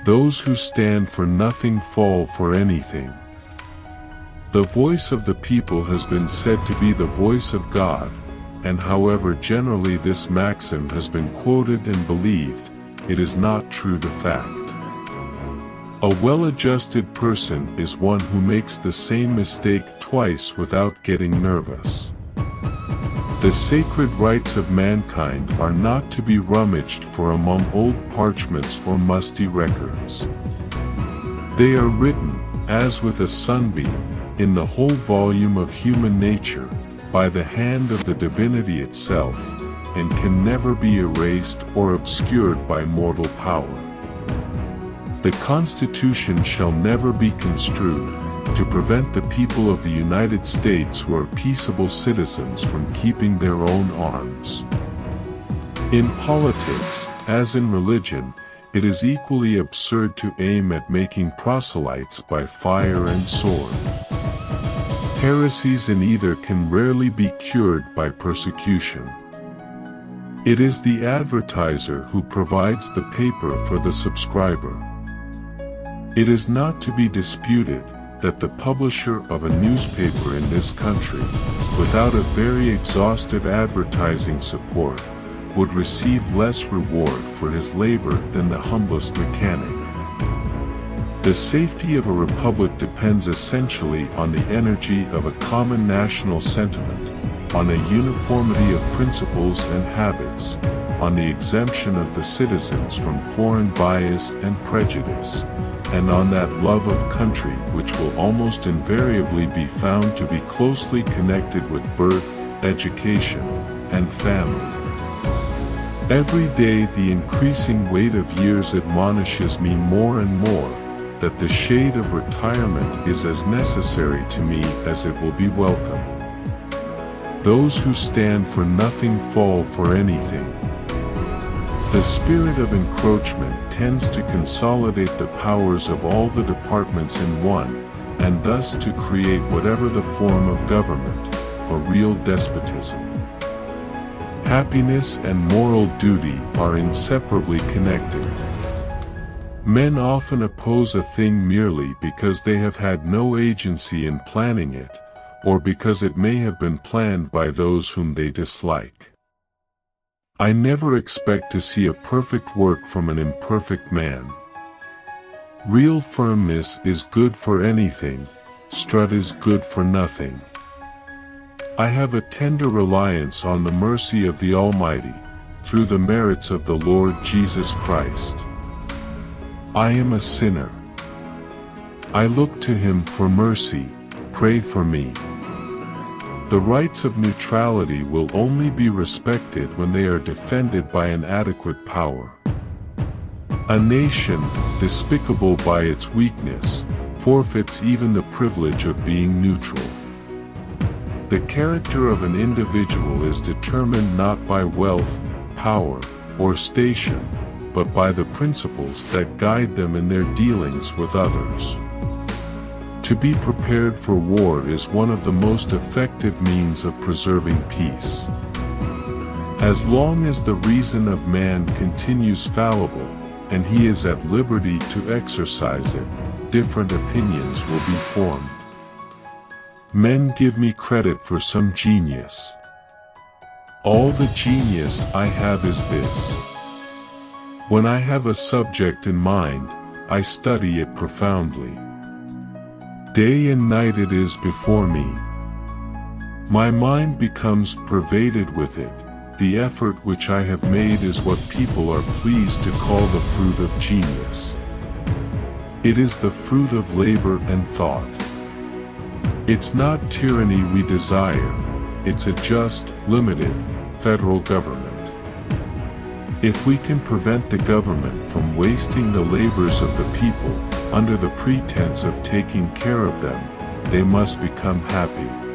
Those who stand for nothing fall for anything. The voice of the people has been said to be the voice of God, and however generally this maxim has been quoted and believed, it is not true to fact. A well-adjusted person is one who makes the same mistake twice without getting nervous. The sacred rights of mankind are not to be rummaged for among old parchments or musty records. They are written, as with a sunbeam, in the whole volume of human nature, by the hand of the divinity itself, and can never be erased or obscured by mortal power. The Constitution shall never be construed to prevent the people of the United States who are peaceable citizens from keeping their own arms. In politics, as in religion, it is equally absurd to aim at making proselytes by fire and sword. Heresies in either can rarely be cured by persecution. It is the advertiser who provides the paper for the subscriber. It is not to be disputed that the publisher of a newspaper in this country, without a very exhaustive advertising support, would receive less reward for his labor than the humblest mechanic. The safety of a republic depends essentially on the energy of a common national sentiment, on a uniformity of principles and habits, on the exemption of the citizens from foreign bias and prejudice, and on that love of country which will almost invariably be found to be closely connected with birth, education, and family. Every day the increasing weight of years admonishes me more and more that the shade of retirement is as necessary to me as it will be welcome. Those who stand for nothing fall for anything. The spirit of encroachment tends to consolidate the powers of all the departments in one, and thus to create whatever the form of government, a real despotism. Happiness and moral duty are inseparably connected. Men often oppose a thing merely because they have had no agency in planning it, or because it may have been planned by those whom they dislike. I never expect to see a perfect work from an imperfect man. Real firmness is good for anything, strut is good for nothing. I have a tender reliance on the mercy of the Almighty, through the merits of the Lord Jesus Christ. I am a sinner. I look to Him for mercy, pray for me. The rights of neutrality will only be respected when they are defended by an adequate power. A nation, despicable by its weakness, forfeits even the privilege of being neutral. The character of an individual is determined not by wealth, power, or station, but by the principles that guide them in their dealings with others. To be prepared for war is one of the most effective means of preserving peace. As long as the reason of man continues fallible, and he is at liberty to exercise it, different opinions will be formed. Men give me credit for some genius. All the genius I have is this. When I have a subject in mind, I study it profoundly. Day and night it is before me. My mind becomes pervaded with it. The effort which I have made is what people are pleased to call the fruit of genius. It is the fruit of labor and thought. It's not tyranny we desire, it's a just, limited, federal government. If we can prevent the government from wasting the labors of the people, under the pretense of taking care of them, they must become happy.